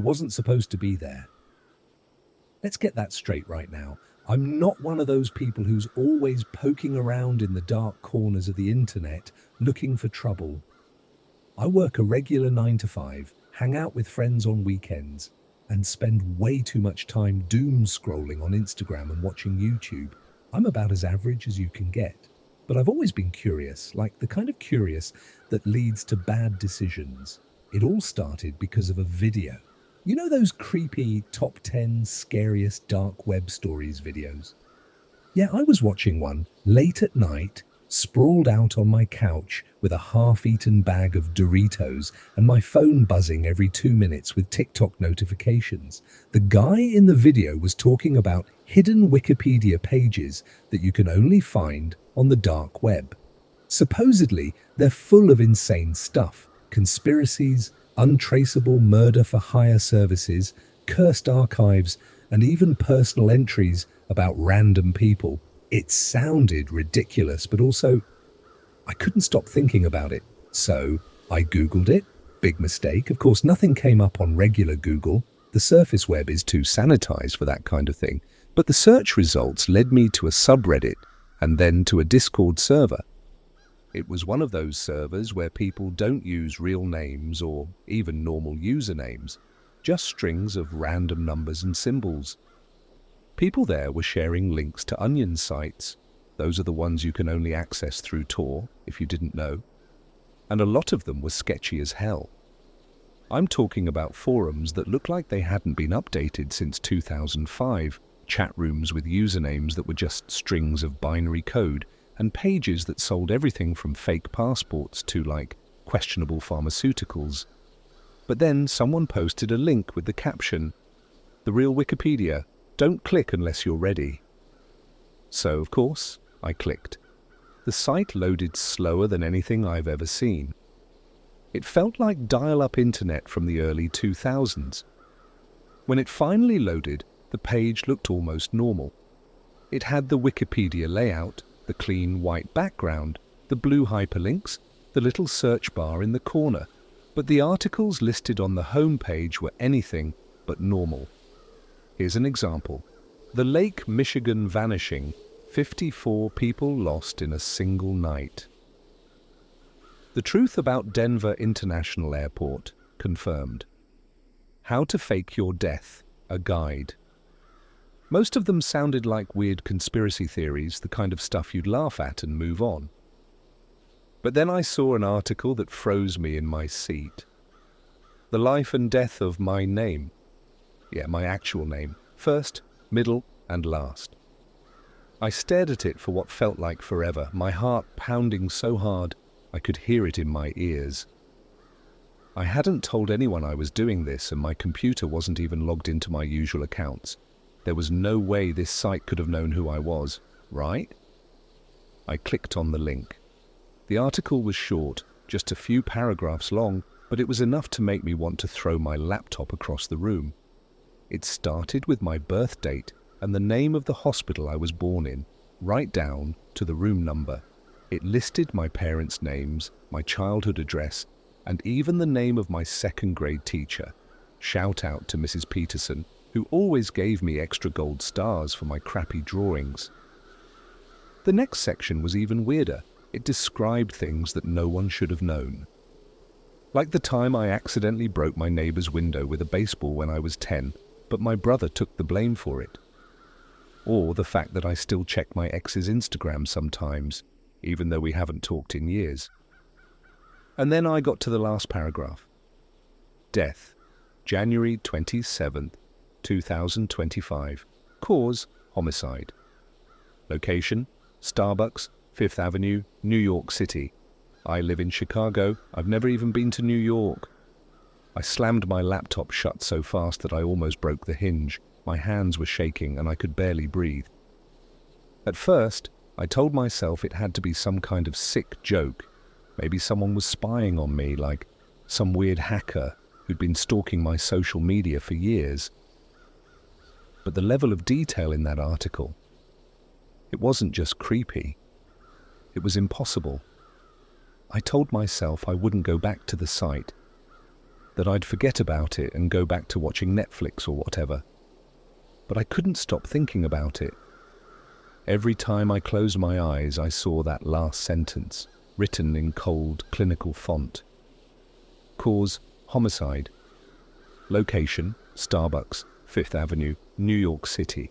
wasn't supposed to be there. Let's get that straight right now. I'm not one of those people who's always poking around in the dark corners of the internet looking for trouble. I work a regular 9 to 5, hang out with friends on weekends, and spend way too much time doom scrolling on Instagram and watching YouTube. I'm about as average as you can get. But I've always been curious, like the kind of curious that leads to bad decisions. It all started because of a video. You know those creepy top 10 scariest dark web stories videos? Yeah, I was watching one late at night, sprawled out on my couch with a half-eaten bag of Doritos and my phone buzzing every 2 minutes with TikTok notifications. The guy in the video was talking about hidden Wikipedia pages that you can only find on the dark web. Supposedly, they're full of insane stuff: conspiracies, untraceable murder-for-hire services, cursed archives, and even personal entries about random people. It sounded ridiculous, but also, I couldn't stop thinking about it. So I Googled it. Big mistake. Of course, nothing came up on regular Google. The surface web is too sanitized for that kind of thing. But the search results led me to a subreddit and then to a Discord server. It was one of those servers where people don't use real names or even normal usernames, just strings of random numbers and symbols. People there were sharing links to onion sites. Those are the ones you can only access through Tor, if you didn't know. And a lot of them were sketchy as hell. I'm talking about forums that looked like they hadn't been updated since 2005, chat rooms with usernames that were just strings of binary code, and pages that sold everything from fake passports to, like, questionable pharmaceuticals. But then someone posted a link with the caption, "The real Wikipedia. Don't click unless you're ready." So, of course, I clicked. The site loaded slower than anything I've ever seen. It felt like dial-up internet from the early 2000s. When it finally loaded, the page looked almost normal. It had the Wikipedia layout, the clean white background, the blue hyperlinks, the little search bar in the corner, but the articles listed on the home page were anything but normal. Here's an example. The Lake Michigan vanishing, 54 people lost in a single night. The truth about Denver International Airport confirmed. How to fake your death, a guide. Most of them sounded like weird conspiracy theories, the kind of stuff you'd laugh at and move on. But then I saw an article that froze me in my seat. The life and death of my name. Yeah, my actual name. First, middle, and last. I stared at it for what felt like forever, my heart pounding so hard I could hear it in my ears. I hadn't told anyone I was doing this, and my computer wasn't even logged into my usual accounts. There was no way this site could have known who I was, right? I clicked on the link. The article was short, just a few paragraphs long, but it was enough to make me want to throw my laptop across the room. It started with my birth date and the name of the hospital I was born in, right down to the room number. It listed my parents' names, my childhood address, and even the name of my second grade teacher. Shout out to Mrs. Peterson, who always gave me extra gold stars for my crappy drawings. The next section was even weirder. It described things that no one should have known. Like the time I accidentally broke my neighbor's window with a baseball when I was 10, but my brother took the blame for it. Or the fact that I still check my ex's Instagram sometimes, even though we haven't talked in years. And then I got to the last paragraph. Death, January 27th, 2025. Cause, homicide. Location, Starbucks, 5th Avenue, New York City. I live in Chicago. I've never even been to New York. I slammed my laptop shut so fast that I almost broke the hinge. My hands were shaking and I could barely breathe. At first, I told myself it had to be some kind of sick joke. Maybe someone was spying on me, like some weird hacker who'd been stalking my social media for years. But the level of detail in that article, it wasn't just creepy. It was impossible. I told myself I wouldn't go back to the site. that I'd forget about it and go back to watching Netflix or whatever. But I couldn't stop thinking about it. Every time I closed my eyes, I saw that last sentence, written in cold, clinical font. Cause, homicide. Location, Starbucks, 5th Avenue, New York City.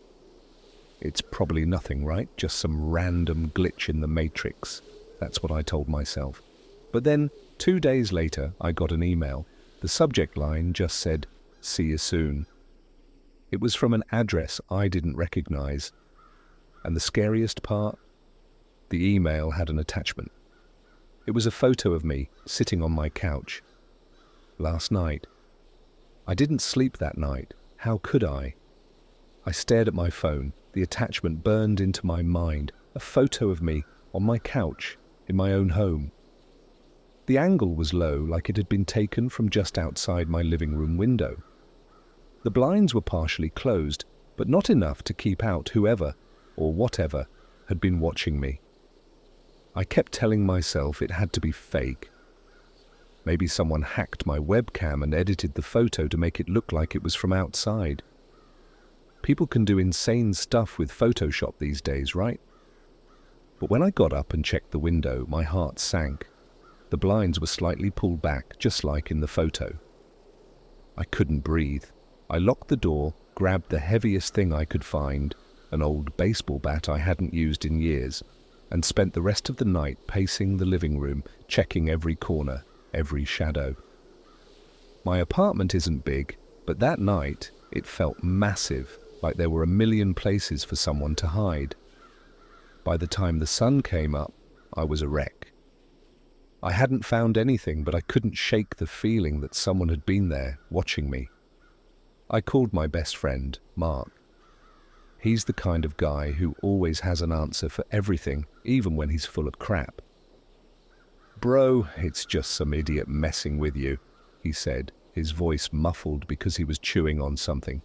It's probably nothing, right? Just some random glitch in the matrix. That's what I told myself. But then, 2 days later, I got an email. The subject line just said, "See you soon." It was from an address I didn't recognize. And the scariest part? The email had an attachment. It was a photo of me sitting on my couch. Last night. I didn't sleep that night. How could I? I stared at my phone. The attachment burned into my mind. A photo of me on my couch in my own home. The angle was low, like it had been taken from just outside my living room window. The blinds were partially closed, but not enough to keep out whoever, or whatever, had been watching me. I kept telling myself it had to be fake. Maybe someone hacked my webcam and edited the photo to make it look like it was from outside. People can do insane stuff with Photoshop these days, right? But when I got up and checked the window, my heart sank. The blinds were slightly pulled back, just like in the photo. I couldn't breathe. I locked the door, grabbed the heaviest thing I could find, an old baseball bat I hadn't used in years, and spent the rest of the night pacing the living room, checking every corner, every shadow. My apartment isn't big, but that night it felt massive, like there were a million places for someone to hide. By the time the sun came up, I was a wreck. I hadn't found anything, but I couldn't shake the feeling that someone had been there, watching me. I called my best friend, Mark. He's the kind of guy who always has an answer for everything, even when he's full of crap. "Bro, it's just some idiot messing with you," he said, his voice muffled because he was chewing on something.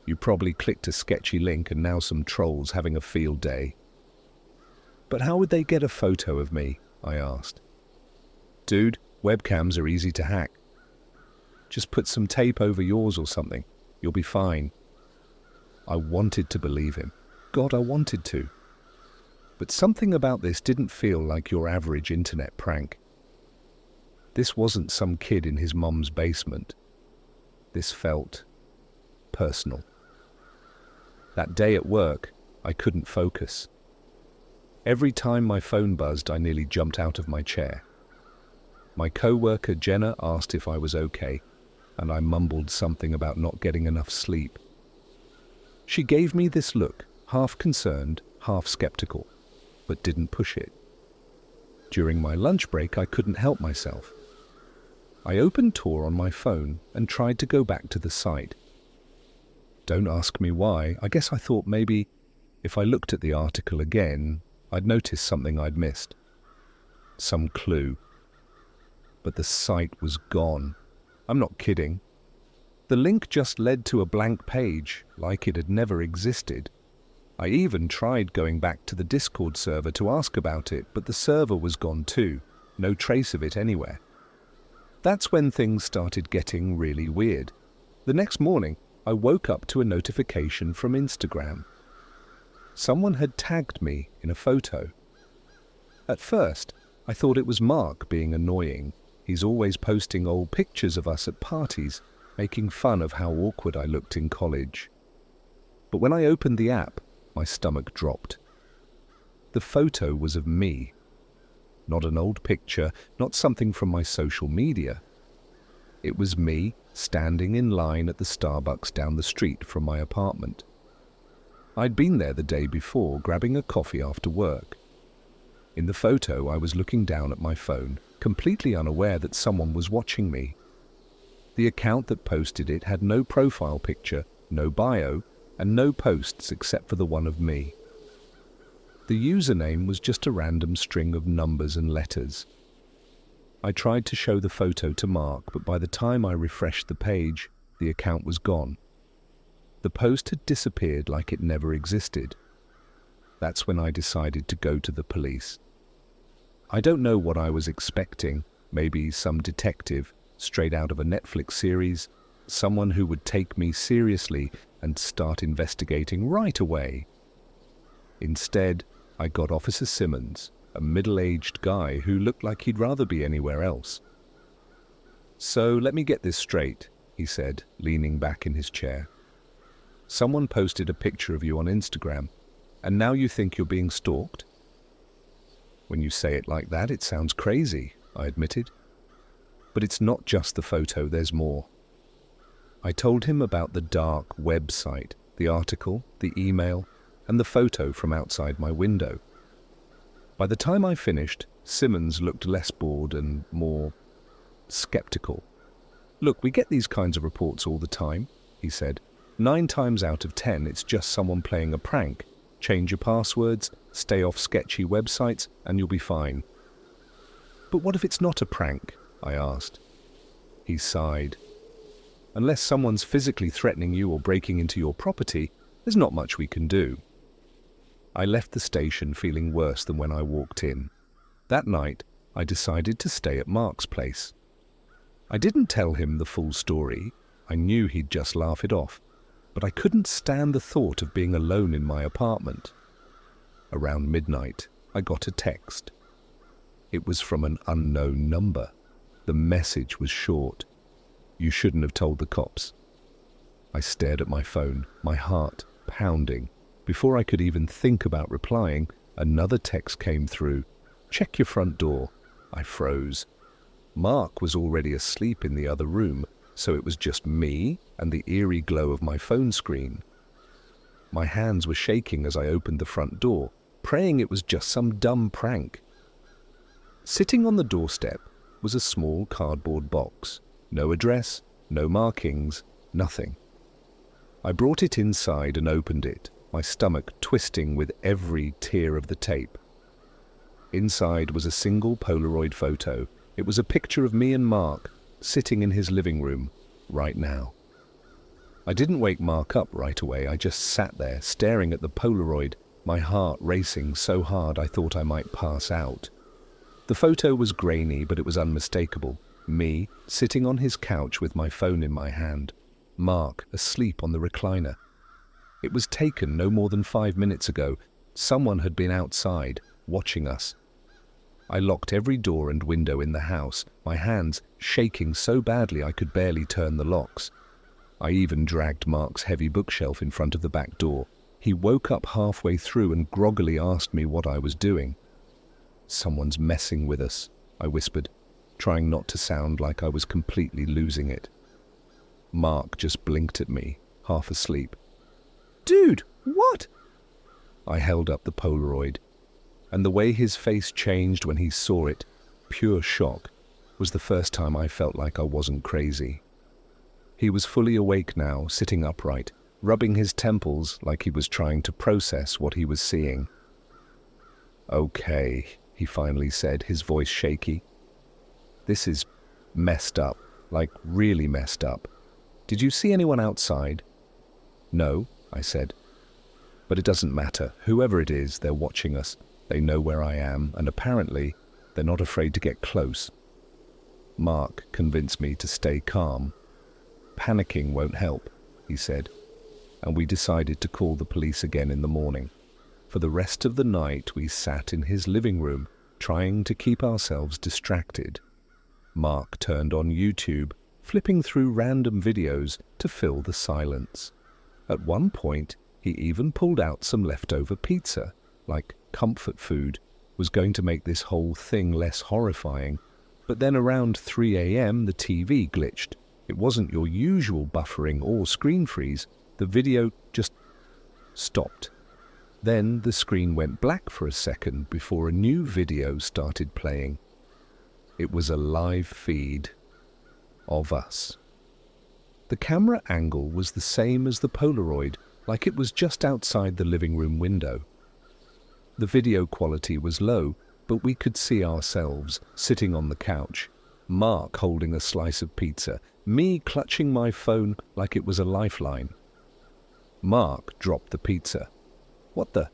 "You probably clicked a sketchy link and now some trolls having a field day." "But how would they get a photo of me?" I asked. "Dude, webcams are easy to hack. Just put some tape over yours or something. You'll be fine." I wanted to believe him. God, I wanted to. But something about this didn't feel like your average internet prank. This wasn't some kid in his mum's basement. This felt personal. That day at work, I couldn't focus. Every time my phone buzzed, I nearly jumped out of my chair. My co-worker Jenna asked if I was okay, and I mumbled something about not getting enough sleep. She gave me this look, half concerned, half skeptical, but didn't push it. During my lunch break, I couldn't help myself. I opened Tor on my phone and tried to go back to the site. Don't ask me why. I guess I thought maybe if I looked at the article again, I'd notice something I'd missed. Some clue. But the site was gone. I'm not kidding. The link just led to a blank page, like it had never existed. I even tried going back to the Discord server to ask about it, but the server was gone too. No trace of it anywhere. That's when things started getting really weird. The next morning, I woke up to a notification from Instagram. Someone had tagged me in a photo. At first, I thought it was Mark being annoying. He's always posting old pictures of us at parties, making fun of how awkward I looked in college. But when I opened the app, my stomach dropped. The photo was of me. Not an old picture, not something from my social media. It was me standing in line at the Starbucks down the street from my apartment. I'd been there the day before, grabbing a coffee after work. In the photo, I was looking down at my phone, completely unaware that someone was watching me. The account that posted it had no profile picture, no bio, and no posts except for the one of me. The username was just a random string of numbers and letters. I tried to show the photo to Mark, but by the time I refreshed the page, the account was gone. The post had disappeared like it never existed. That's when I decided to go to the police. I don't know what I was expecting, maybe some detective, straight out of a Netflix series, someone who would take me seriously and start investigating right away. Instead, I got Officer Simmons, a middle-aged guy who looked like he'd rather be anywhere else. "So let me get this straight," he said, leaning back in his chair. "Someone posted a picture of you on Instagram, and now you think you're being stalked?" "When you say it like that, it sounds crazy," I admitted. "But it's not just the photo, there's more." I told him about the dark website, the article, the email, and the photo from outside my window. By the time I finished, Simmons looked less bored and more skeptical. "Look, we get these kinds of reports all the time," he said. 9 times out of 10, it's just someone playing a prank. Change your passwords, stay off sketchy websites, and you'll be fine." "But what if it's not a prank?" I asked. He sighed. "Unless someone's physically threatening you or breaking into your property, there's not much we can do." I left the station feeling worse than when I walked in. That night, I decided to stay at Mark's place. I didn't tell him the full story. I knew he'd just laugh it off, but I couldn't stand the thought of being alone in my apartment. Around midnight, I got a text. It was from an unknown number. The message was short. "You shouldn't have told the cops." I stared at my phone, my heart pounding. Before I could even think about replying, another text came through. "Check your front door." I froze. Mark was already asleep in the other room, so it was just me and the eerie glow of my phone screen. My hands were shaking as I opened the front door, praying it was just some dumb prank. Sitting on the doorstep was a small cardboard box. No address, no markings, nothing. I brought it inside and opened it, my stomach twisting with every tear of the tape. Inside was a single Polaroid photo. It was a picture of me and Mark sitting in his living room right now. I didn't wake Mark up right away. I just sat there staring at the Polaroid, my heart racing so hard I thought I might pass out. The photo was grainy, but it was unmistakable. Me sitting on his couch with my phone in my hand. Mark asleep on the recliner. It was taken no more than 5 minutes ago. Someone had been outside, watching us. I locked every door and window in the house, my hands shaking so badly I could barely turn the locks. I even dragged Mark's heavy bookshelf in front of the back door. He woke up halfway through and groggily asked me what I was doing. "Someone's messing with us," I whispered, trying not to sound like I was completely losing it. Mark just blinked at me, half asleep. "Dude, what?" I held up the Polaroid, and the way his face changed when he saw it, pure shock, was the first time I felt like I wasn't crazy. He was fully awake now, sitting upright, rubbing his temples like he was trying to process what he was seeing. "Okay," he finally said, his voice shaky. "This is messed up, like really messed up. Did you see anyone outside?" "No," I said. "But it doesn't matter. Whoever it is, they're watching us. They know where I am, and apparently they're not afraid to get close." Mark convinced me to stay calm. "Panicking won't help," he said, and we decided to call the police again in the morning. For the rest of the night, we sat in his living room, trying to keep ourselves distracted. Mark turned on YouTube, flipping through random videos to fill the silence. At one point, he even pulled out some leftover pizza, like comfort food, was going to make this whole thing less horrifying. But then around 3 a.m. the TV glitched. It wasn't your usual buffering or screen freeze. The video just stopped. Then the screen went black for a second before a new video started playing. It was a live feed of us. The camera angle was the same as the Polaroid, like it was just outside the living room window. The video quality was low, but we could see ourselves sitting on the couch, Mark holding a slice of pizza, me clutching my phone like it was a lifeline. Mark dropped the pizza. "What the?"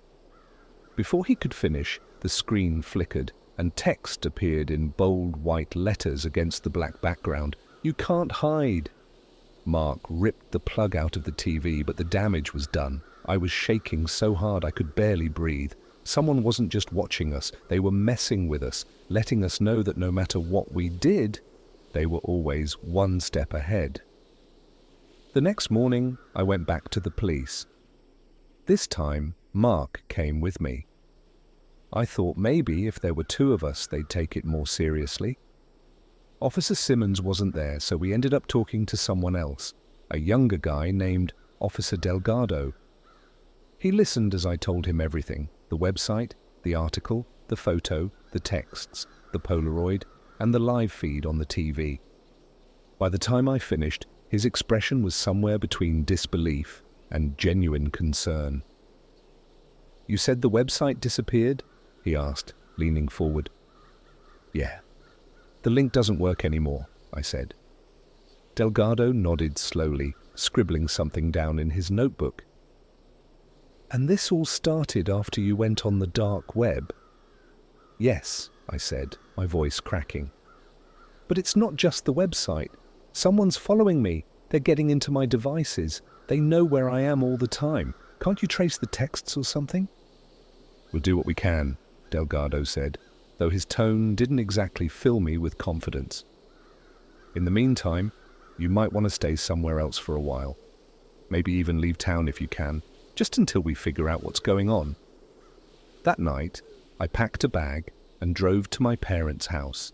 Before he could finish, the screen flickered and text appeared in bold white letters against the black background. You can't hide. Mark ripped the plug out of the TV, but the damage was done. I was shaking so hard I could barely breathe. Someone wasn't just watching us, they were messing with us, letting us know that no matter what we did, they were always one step ahead. The next morning, I went back to the police. This time, Mark came with me. I thought maybe if there were two of us, they'd take it more seriously. Officer Simmons wasn't there, so we ended up talking to someone else, a younger guy named Officer Delgado. He listened as I told him everything: the website, the article, the photo, the texts, the Polaroid, and the live feed on the TV. By the time I finished, his expression was somewhere between disbelief and genuine concern. "You said the website disappeared?" he asked, leaning forward. "Yeah. The link doesn't work anymore," I said. Delgado nodded slowly, scribbling something down in his notebook. "And this all started after you went on the dark web?" "Yes," I said, my voice cracking. "But it's not just the website. Someone's following me. They're getting into my devices. They know where I am all the time. Can't you trace the texts or something?" "We'll do what we can," Delgado said, though his tone didn't exactly fill me with confidence. "In the meantime, you might want to stay somewhere else for a while. Maybe even leave town if you can, just until we figure out what's going on." That night, I packed a bag and drove to my parents' house.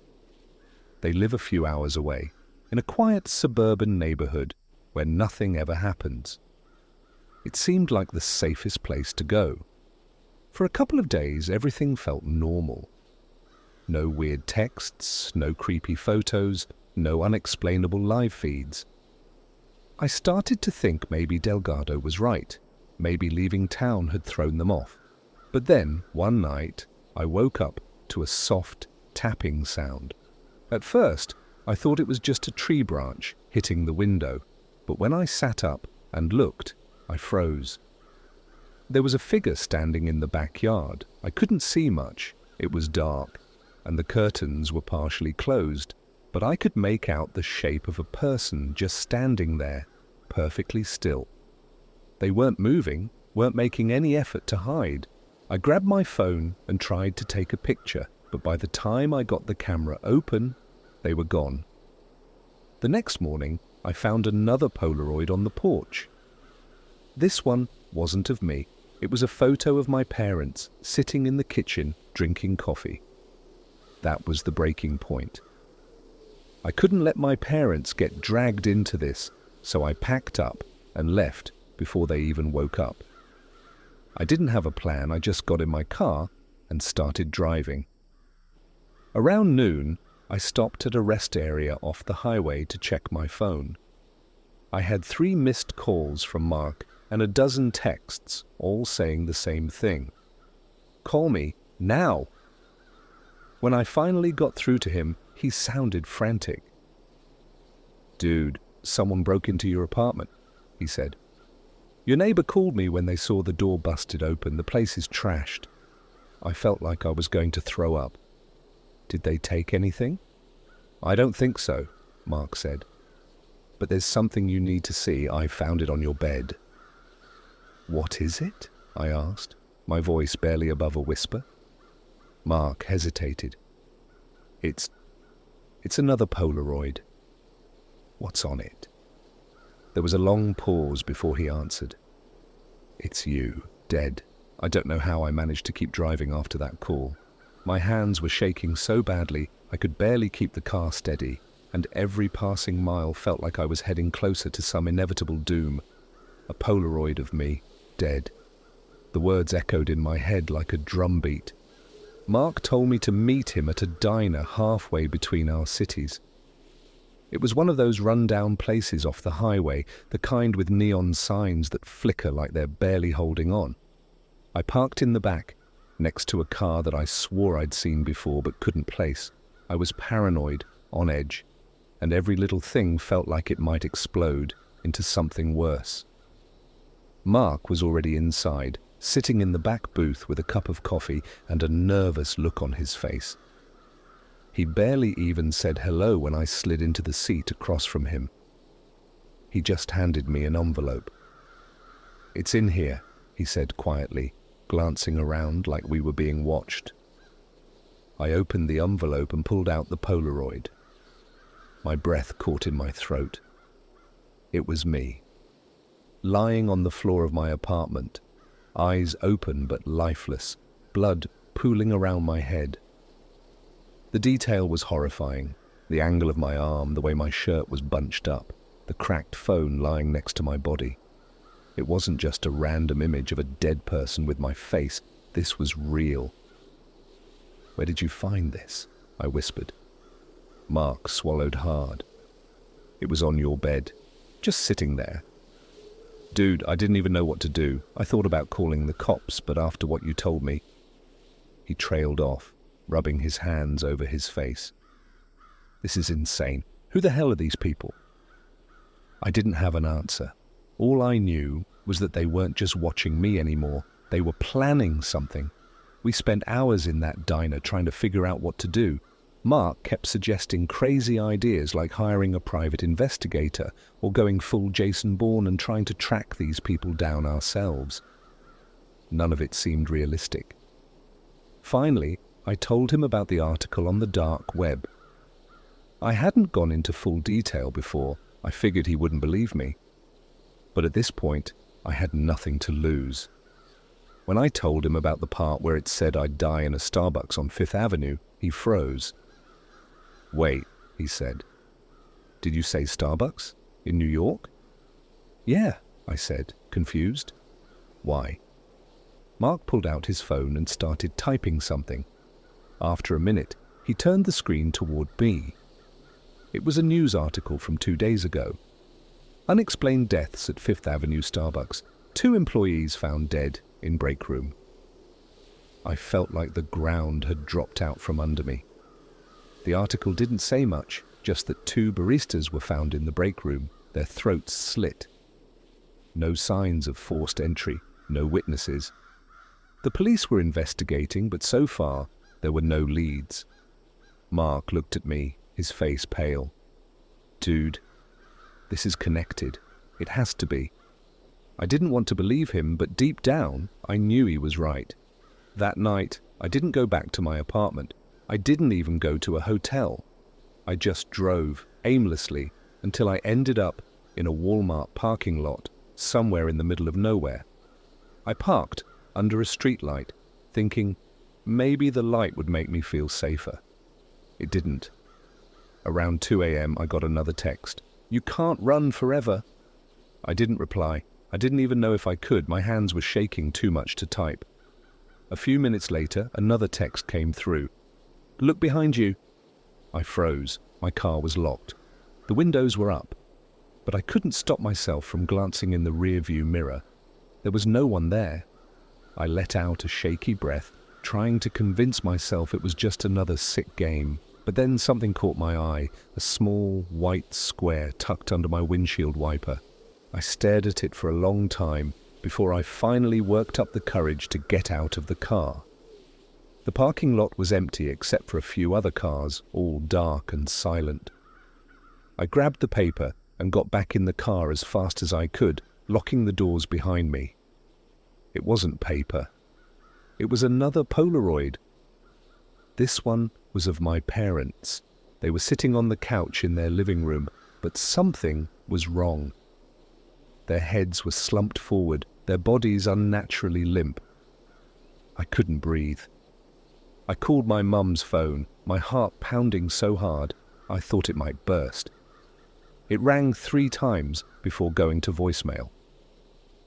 They live a few hours away, in a quiet suburban neighborhood where nothing ever happens. It seemed like the safest place to go. For a couple of days, everything felt normal. No weird texts, no creepy photos, no unexplainable live feeds. I started to think maybe Delgado was right. Maybe leaving town had thrown them off. But then, one night, I woke up to a soft tapping sound. At first, I thought it was just a tree branch hitting the window, but when I sat up and looked, I froze. There was a figure standing in the backyard. I couldn't see much. It was dark, and the curtains were partially closed, but I could make out the shape of a person just standing there, perfectly still. They weren't moving, weren't making any effort to hide. I grabbed my phone and tried to take a picture, but by the time I got the camera open, they were gone. The next morning, I found another Polaroid on the porch. This one wasn't of me. It was a photo of my parents sitting in the kitchen drinking coffee. That was the breaking point. I couldn't let my parents get dragged into this, so I packed up and left before they even woke up. I didn't have a plan. I just got in my car and started driving. Around noon, I stopped at a rest area off the highway to check my phone. I had 3 missed calls from Mark and a dozen texts, all saying the same thing. "Call me, now!" When I finally got through to him, he sounded frantic. "Dude, someone broke into your apartment," he said. "Your neighbor called me when they saw the door busted open. The place is trashed." I felt like I was going to throw up. "Did they take anything?" "I don't think so," Mark said. "But there's something you need to see. I found it on your bed." "What is it?" I asked, my voice barely above a whisper. Mark hesitated. It's another Polaroid." "What's on it?" There was a long pause before he answered. "It's you, dead." I don't know how I managed to keep driving after that call. My hands were shaking so badly I could barely keep the car steady, and every passing mile felt like I was heading closer to some inevitable doom. A Polaroid of me, dead. The words echoed in my head like a drumbeat. Mark told me to meet him at a diner halfway between our cities. It was one of those run-down places off the highway, the kind with neon signs that flicker like they're barely holding on. I parked in the back, next to a car that I swore I'd seen before but couldn't place. I was paranoid, on edge, and every little thing felt like it might explode into something worse. Mark was already inside, sitting in the back booth with a cup of coffee and a nervous look on his face. He barely even said hello when I slid into the seat across from him. He just handed me an envelope. "It's in here," he said quietly, glancing around like we were being watched. I opened the envelope and pulled out the Polaroid. My breath caught in my throat. It was me, lying on the floor of my apartment, eyes open but lifeless, blood pooling around my head. The detail was horrifying. The angle of my arm, the way my shirt was bunched up, the cracked phone lying next to my body. It wasn't just a random image of a dead person with my face. This was real. "Where did you find this?" I whispered. Mark swallowed hard. "It was on your bed, just sitting there." "Dude, I didn't even know what to do. I thought about calling the cops, but after what you told me..." He trailed off, rubbing his hands over his face. "This is insane. Who the hell are these people?" I didn't have an answer. All I knew was that they weren't just watching me anymore. They were planning something. We spent hours in that diner trying to figure out what to do. Mark kept suggesting crazy ideas like hiring a private investigator or going full Jason Bourne and trying to track these people down ourselves. None of it seemed realistic. Finally, I told him about the article on the dark web. I hadn't gone into full detail before. I figured he wouldn't believe me. But at this point, I had nothing to lose. When I told him about the part where it said I'd die in a Starbucks on Fifth Avenue, he froze. "Wait," he said. "Did you say Starbucks? In New York?" "Yeah," I said, confused. "Why?" Mark pulled out his phone and started typing something. After a minute, he turned the screen toward me. It was a news article from 2 days ago. Unexplained deaths at Fifth Avenue Starbucks. 2 employees found dead in break room. I felt like the ground had dropped out from under me. The article didn't say much, just that 2 baristas were found in the break room, their throats slit. No signs of forced entry, no witnesses. The police were investigating, but so far there were no leads. Mark looked at me, his face pale. "Dude, this is connected. It has to be." I didn't want to believe him, but deep down, I knew he was right. That night, I didn't go back to my apartment. I didn't even go to a hotel. I just drove, aimlessly, until I ended up in a Walmart parking lot, somewhere in the middle of nowhere. I parked under a streetlight, thinking maybe the light would make me feel safer. It didn't. Around 2 a.m., I got another text. "You can't run forever." I didn't reply. I didn't even know if I could. My hands were shaking too much to type. A few minutes later, another text came through. "Look behind you." I froze. My car was locked. The windows were up, but I couldn't stop myself from glancing in the rearview mirror. There was no one there. I let out a shaky breath, trying to convince myself it was just another sick game. But then something caught my eye, a small, white square tucked under my windshield wiper. I stared at it for a long time before I finally worked up the courage to get out of the car. The parking lot was empty except for a few other cars, all dark and silent. I grabbed the paper and got back in the car as fast as I could, locking the doors behind me. It wasn't paper. It was another Polaroid. This one was of my parents. They were sitting on the couch in their living room, but something was wrong. Their heads were slumped forward, their bodies unnaturally limp. I couldn't breathe. I called my mum's phone, my heart pounding so hard I thought it might burst. It rang 3 times before going to voicemail.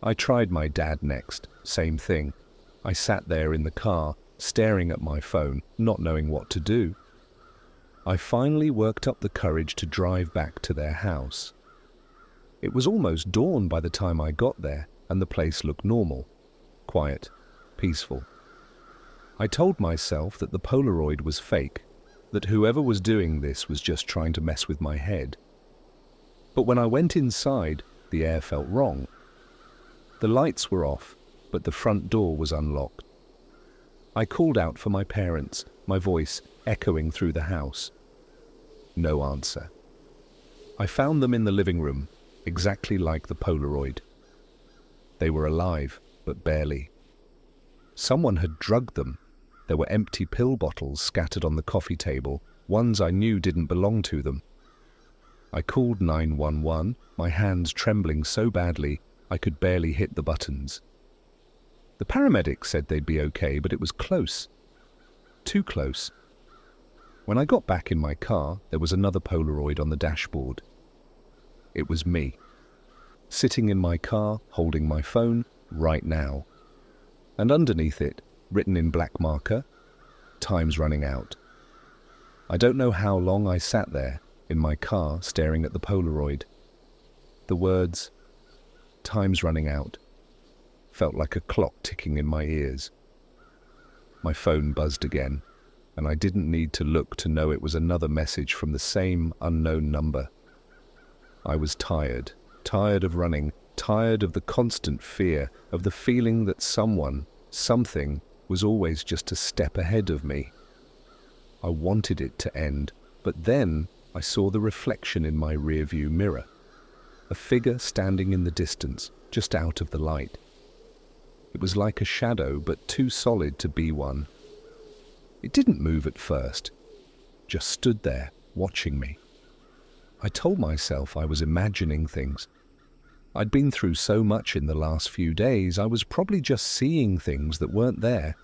I tried my dad next, same thing. I sat there in the car, staring at my phone, not knowing what to do. I finally worked up the courage to drive back to their house. It was almost dawn by the time I got there, and the place looked normal, quiet, peaceful. I told myself that the Polaroid was fake, that whoever was doing this was just trying to mess with my head. But when I went inside, the air felt wrong. The lights were off, but the front door was unlocked. I called out for my parents, my voice echoing through the house. No answer. I found them in the living room, exactly like the Polaroid. They were alive, but barely. Someone had drugged them. There were empty pill bottles scattered on the coffee table, ones I knew didn't belong to them. I called 911, my hands trembling so badly I could barely hit the buttons. The paramedics said they'd be okay, but it was close. Too close. When I got back in my car, there was another Polaroid on the dashboard. It was me, sitting in my car, holding my phone, right now. And underneath it, written in black marker, "Time's running out." I don't know how long I sat there, in my car, staring at the Polaroid. The words, "Time's running out," felt like a clock ticking in my ears. My phone buzzed again, and I didn't need to look to know it was another message from the same unknown number. I was tired of running, tired of the constant fear, of the feeling that someone, something, was always just a step ahead of me. I wanted it to end, but then I saw the reflection in my rearview mirror. A figure standing in the distance, just out of the light. It was like a shadow, but too solid to be one. It didn't move at first, just stood there, watching me. I told myself I was imagining things. I'd been through so much in the last few days, I was probably just seeing things that weren't there.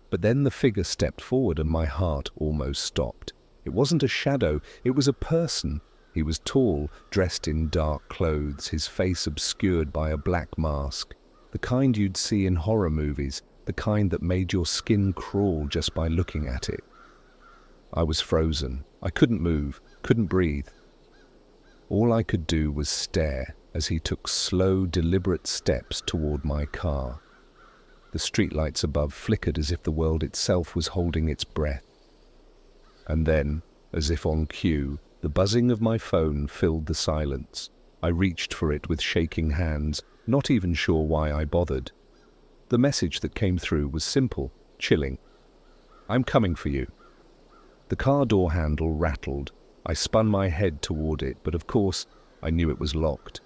But then the figure stepped forward and my heart almost stopped. It wasn't a shadow, it was a person. He was tall, dressed in dark clothes, his face obscured by a black mask. The kind you'd see in horror movies, the kind that made your skin crawl just by looking at it. I was frozen. I couldn't move, couldn't breathe. All I could do was stare as he took slow, deliberate steps toward my car. The streetlights above flickered as if the world itself was holding its breath. And then, as if on cue, the buzzing of my phone filled the silence. I reached for it with shaking hands, not even sure why I bothered. The message that came through was simple, chilling. "I'm coming for you." The car door handle rattled. I spun my head toward it, but of course, I knew it was locked.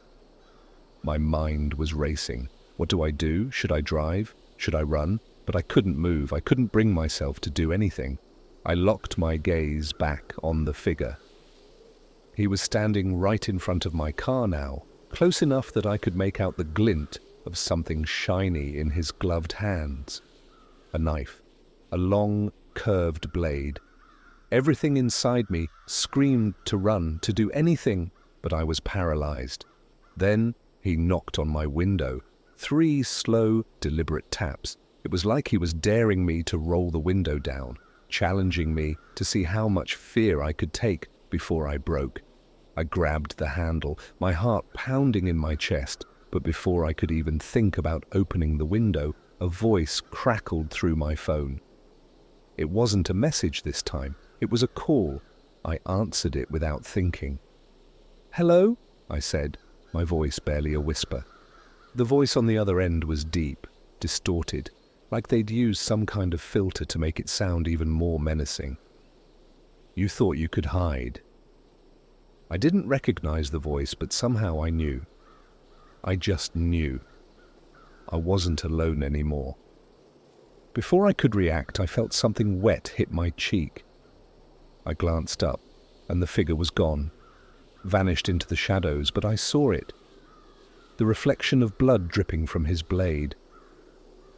My mind was racing. What do I do? Should I drive? Should I run? But I couldn't move. I couldn't bring myself to do anything. I locked my gaze back on the figure. He was standing right in front of my car now, close enough that I could make out the glint of something shiny in his gloved hands. A knife. A long, curved blade. Everything inside me screamed to run, to do anything, but I was paralyzed. Then he knocked on my window. 3 slow, deliberate taps. It was like he was daring me to roll the window down, challenging me to see how much fear I could take before I broke. I grabbed the handle, my heart pounding in my chest, but before I could even think about opening the window, a voice crackled through my phone. It wasn't a message this time, it was a call. I answered it without thinking. "Hello?" I said, my voice barely a whisper. The voice on the other end was deep, distorted, like they'd used some kind of filter to make it sound even more menacing. "You thought you could hide." I didn't recognize the voice, but somehow I knew. I just knew. I wasn't alone anymore. Before I could react, I felt something wet hit my cheek. I glanced up, and the figure was gone, vanished into the shadows, but I saw it. The reflection of blood dripping from his blade.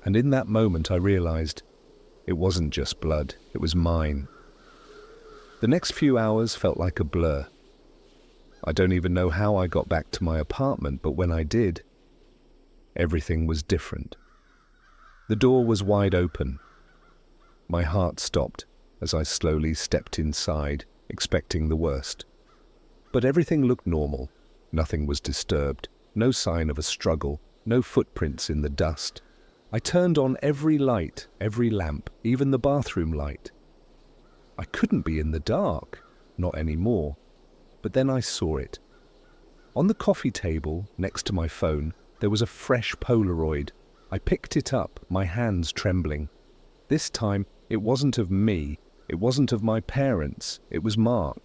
And in that moment I realized it wasn't just blood, it was mine. The next few hours felt like a blur. I don't even know how I got back to my apartment, but when I did, everything was different. The door was wide open. My heart stopped as I slowly stepped inside, expecting the worst. But everything looked normal. Nothing was disturbed. No sign of a struggle, no footprints in the dust. I turned on every light, every lamp, even the bathroom light. I couldn't be in the dark, not anymore. But then I saw it. On the coffee table, next to my phone, there was a fresh Polaroid. I picked it up, my hands trembling. This time, it wasn't of me, It wasn't of my parents, it was Mark.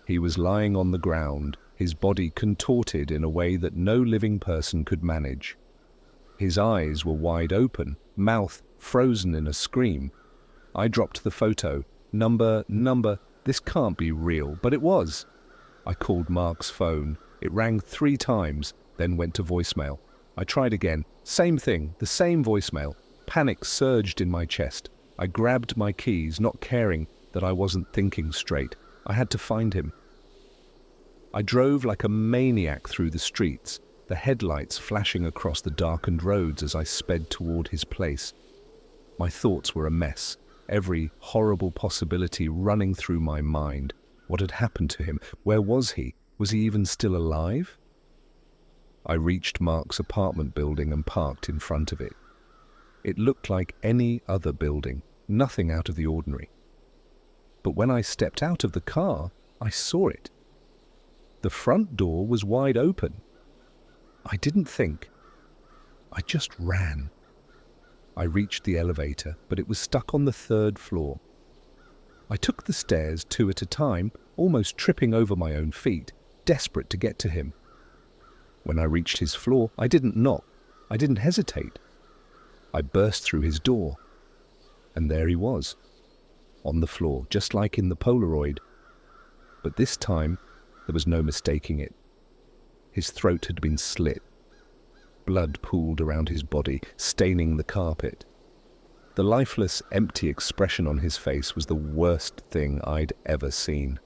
He was lying on the ground, his body contorted in a way that no living person could manage. His eyes were wide open, mouth frozen in a scream. I dropped the photo. Number, this can't be real, but it was. I called Mark's phone. It rang 3 times, then went to voicemail. I tried again. Same thing, the same voicemail. Panic surged in my chest. I grabbed my keys, not caring that I wasn't thinking straight. I had to find him. I drove like a maniac through the streets, the headlights flashing across the darkened roads as I sped toward his place. My thoughts were a mess, every horrible possibility running through my mind. What had happened to him? Where was he? Was he even still alive? I reached Mark's apartment building and parked in front of it. It looked like any other building, nothing out of the ordinary. But when I stepped out of the car, I saw it. The front door was wide open. I didn't think. I just ran. I reached the elevator, but it was stuck on the 3rd floor. I took the stairs 2 at a time, almost tripping over my own feet, desperate to get to him. When I reached his floor, I didn't knock. I didn't hesitate. I burst through his door. And there he was, on the floor, just like in the Polaroid. But this time, there was no mistaking it. His throat had been slit. Blood pooled around his body, staining the carpet. The lifeless, empty expression on his face was the worst thing I'd ever seen.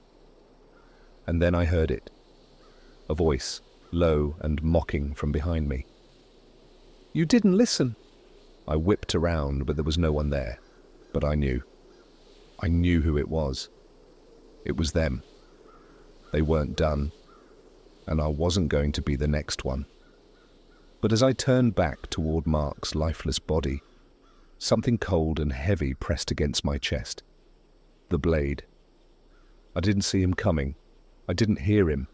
And then I heard it. A voice, low and mocking from behind me. "You didn't listen." I whipped around, but there was no one there. But I knew. I knew who it was. It was them. They weren't done. And I wasn't going to be the next one. But as I turned back toward Mark's lifeless body, something cold and heavy pressed against my chest. The blade. I didn't see him coming. I didn't hear him.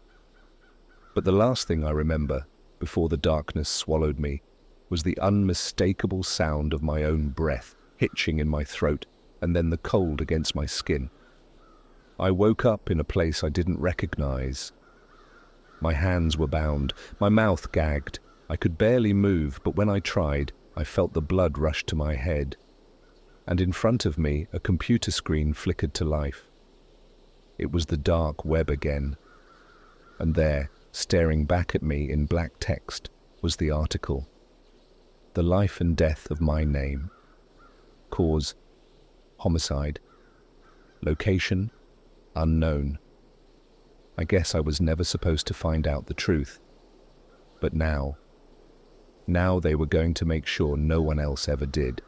But the last thing I remember, before the darkness swallowed me, was the unmistakable sound of my own breath hitching in my throat, and then the cold against my skin. I woke up in a place I didn't recognize. My hands were bound, my mouth gagged. I could barely move, but when I tried, I felt the blood rush to my head. And in front of me, a computer screen flickered to life. It was the dark web again. And there, staring back at me in black text, was the article. The life and death of my name. Cause, homicide. Location, unknown. I guess I was never supposed to find out the truth. But now they were going to make sure no one else ever did.